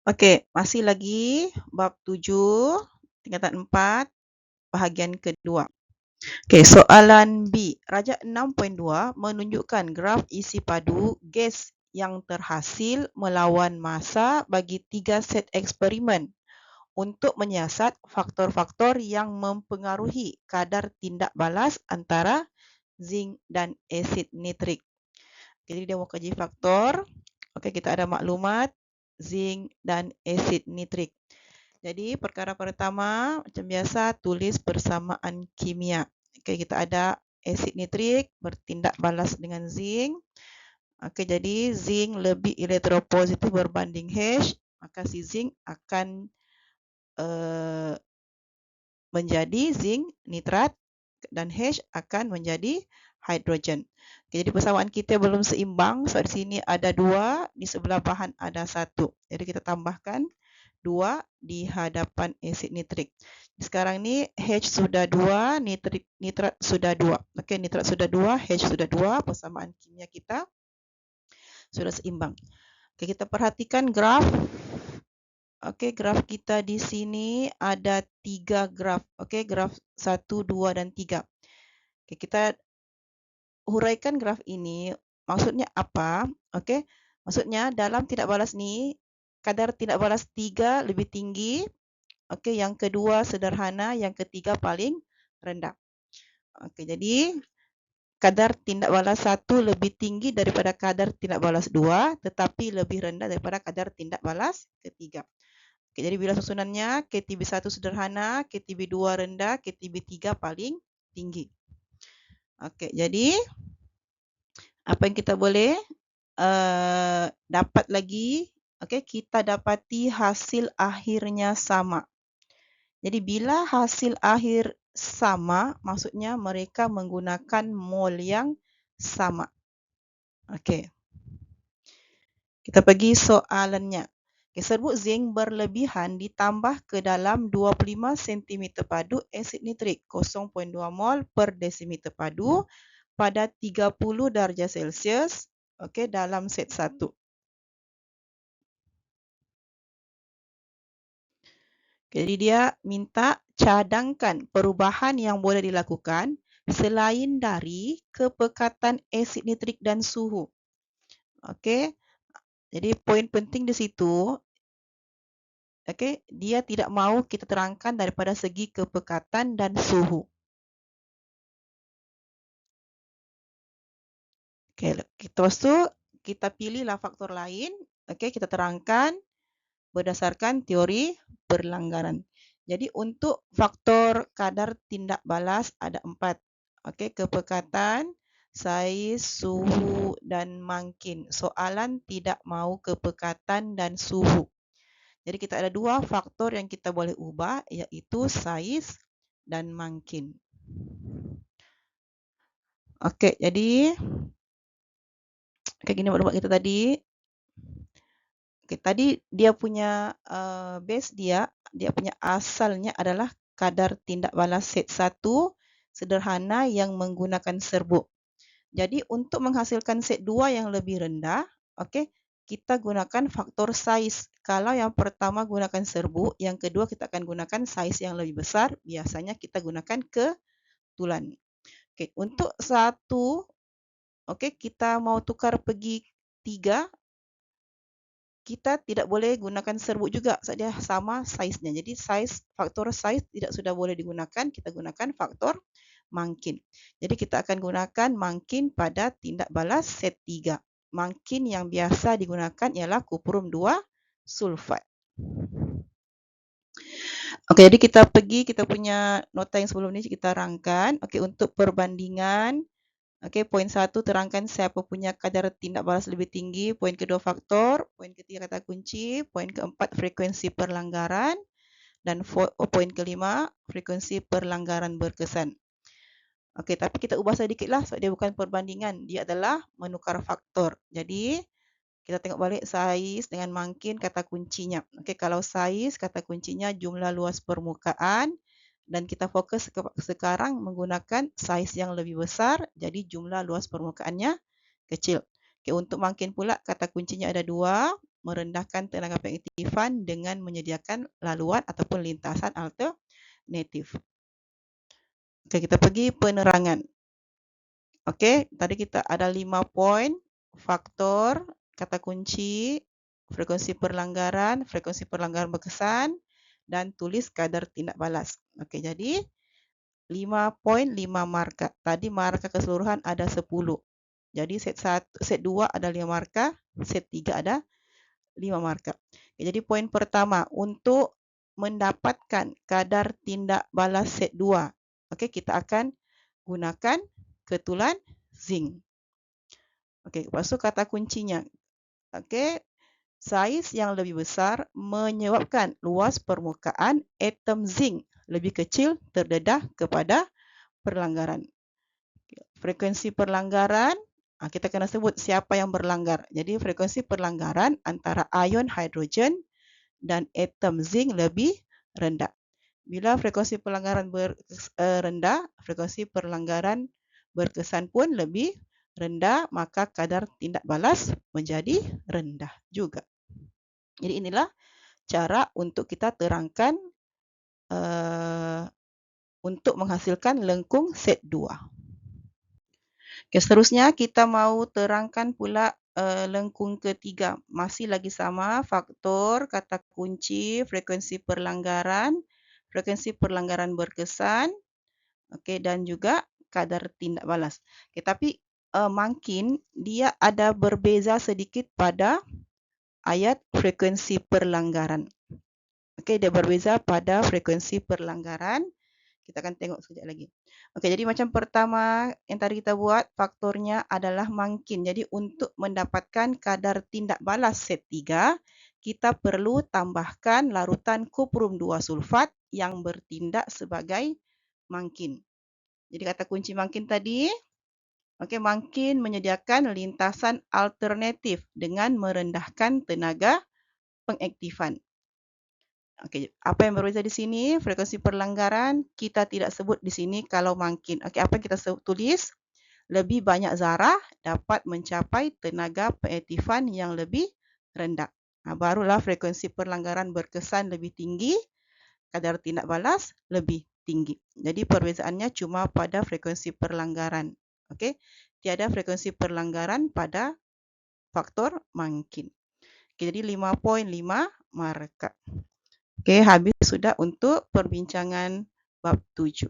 Okey, masih lagi bab 7, tingkatan 4, bahagian kedua. Okey, soalan B. Rajak 6.2 menunjukkan graf isi padu gas yang terhasil melawan masa bagi 3 set eksperimen untuk menyiasat faktor-faktor yang mempengaruhi kadar tindak balas antara zinc dan asid nitrik. Jadi dia mau kaji faktor. Okey, kita ada maklumat zinc dan asid nitrik. Jadi perkara pertama macam biasa tulis persamaan kimia. Okey, kita ada asid nitrik bertindak balas dengan zinc. Okey, jadi zinc lebih elektropositif berbanding H, maka si zinc akan menjadi zinc nitrat dan H akan menjadi hidrogen. Okay, jadi persamaan kita belum seimbang. So di sini ada 2, di sebelah bahan ada 1. Jadi kita tambahkan 2 di hadapan asid nitrik. Sekarang ni H sudah 2, nitrat sudah 2. Okey, nitrat sudah 2, H sudah 2, persamaan kimia kita sudah seimbang. Okey, kita perhatikan graf. Okey, graf kita di sini ada 3 graf. Okey, graf 1, 2 dan 3. Okey, kita huraikan graf ini. Maksudnya apa? Okey, maksudnya dalam tindak balas ni kadar tindak balas 3 lebih tinggi. Okey, yang kedua sederhana, yang ketiga paling rendah. Okey, jadi kadar tindak balas 1 lebih tinggi daripada kadar tindak balas 2 tetapi lebih rendah daripada kadar tindak balas ketiga. Okay, jadi bila susunannya KTB1 sederhana, KTB2 rendah, KTB3 paling tinggi. Okey, jadi apa yang kita boleh dapat lagi? Okey, kita dapati hasil akhirnya sama. Jadi bila hasil akhir sama, maksudnya mereka menggunakan mol yang sama. Okey. Kita pergi soalannya. Serbuk zinc berlebihan ditambah ke dalam 25 cm padu asid nitrik 0.2 mol per desimeter padu pada 30 darjah Celsius, okey, dalam set 1. Jadi dia minta cadangkan perubahan yang boleh dilakukan selain dari kepekatan asid nitrik dan suhu. Okey. Jadi poin penting di situ, okey, dia tidak mahu kita terangkan daripada segi kepekatan dan suhu. Okey, lepas tu kita pilihlah faktor lain, okey, kita terangkan berdasarkan teori berlanggaran. Jadi untuk faktor kadar tindak balas ada 4. Okey, kepekatan, saiz, suhu dan mangkin. Soalan tidak mahu kepekatan dan suhu. Jadi kita ada 2 faktor yang kita boleh ubah, iaitu saiz dan mangkin. Okey, jadi kayak gini maklumat kita tadi. Okay, tadi dia punya base dia punya asalnya adalah kadar tindak balas set 1 sederhana yang menggunakan serbuk. Jadi untuk menghasilkan set 2 yang lebih rendah, okey, kita gunakan faktor saiz. Kalau yang pertama gunakan serbuk, yang kedua kita akan gunakan saiz yang lebih besar, biasanya kita gunakan ketulan. Okey, untuk 1, okey, kita mau tukar pergi 3, kita tidak boleh gunakan serbuk juga, saja sama saiznya. Jadi faktor saiz tidak sudah boleh digunakan, kita gunakan faktor mangkin. Jadi kita akan gunakan mangkin pada tindak balas set 3. Mangkin yang biasa digunakan ialah kuprum 2 sulfat. Okey, jadi kita pergi kita punya nota yang sebelum ni kita rangkan. Okey, untuk perbandingan. Okey, poin 1 terangkan siapa punya kadar tindak balas lebih tinggi. Poin kedua faktor. Poin ketiga kata kunci. Poin keempat frekuensi perlanggaran. Dan poin kelima frekuensi perlanggaran berkesan. Okey, tapi kita ubah sedikitlah sebab dia bukan perbandingan. Dia adalah menukar faktor. Jadi kita tengok balik saiz dengan mangkin kata kuncinya. Okey, kalau saiz kata kuncinya jumlah luas permukaan. Dan kita fokus sekarang menggunakan saiz yang lebih besar, jadi jumlah luas permukaannya kecil. Okey, untuk makin pula kata kuncinya ada dua, merendahkan tenaga pengaktifan dengan menyediakan laluan ataupun lintasan alternatif. Okey, kita pergi penerangan. Okey, tadi kita ada 5 poin, faktor, kata kunci, frekuensi perlanggaran berkesan dan tulis kadar tindak balas. Okey, jadi 5 poin 5 markah. Tadi markah keseluruhan ada 10. Jadi set 2 ada 5 markah, set 3 ada 5 markah. Okay, jadi poin pertama, untuk mendapatkan kadar tindak balas set 2. Okey, kita akan gunakan ketulan zinc. Okey, lepas tu kata kuncinya. Okey, saiz yang lebih besar menyebabkan luas permukaan atom zinc lebih kecil terdedah kepada perlanggaran. Frekuensi perlanggaran, kita kena sebut siapa yang berlanggar. Jadi frekuensi perlanggaran antara ion hidrogen dan atom zinc lebih rendah. Bila frekuensi perlanggaran rendah, frekuensi perlanggaran berkesan pun lebih rendah, maka kadar tindak balas menjadi rendah juga. Jadi inilah cara untuk kita terangkan untuk menghasilkan lengkung set 2. Okay, seterusnya kita mau terangkan pula lengkung ketiga. Masih lagi sama, faktor, kata kunci, frekuensi perlanggaran berkesan, okay, dan juga kadar tindak balas. Okay, tapi makin dia ada berbeza sedikit pada ayat frekuensi perlanggaran. Okay, dia berbeza pada frekuensi perlanggaran. Kita akan tengok sekejap lagi. Okey, jadi macam pertama yang tadi kita buat, faktornya adalah makin. Jadi untuk mendapatkan kadar tindak balas set 3, kita perlu tambahkan larutan kuprum 2 sulfat yang bertindak sebagai makin. Jadi kata kunci makin tadi, okey, makin menyediakan lintasan alternatif dengan merendahkan tenaga pengaktifan. Okey, apa yang berbeza di sini? Frekuensi perlanggaran kita tidak sebut di sini kalau makin. Okey, apa yang kita tulis? Lebih banyak zarah dapat mencapai tenaga pengaktifan yang lebih rendah. Barulah frekuensi perlanggaran berkesan lebih tinggi, kadar tindak balas lebih tinggi. Jadi perbezaannya cuma pada frekuensi perlanggaran. Okey, tiada frekuensi perlanggaran pada faktor makin. Okey, jadi 5.5 markah. Okey, habis sudah untuk perbincangan bab 7.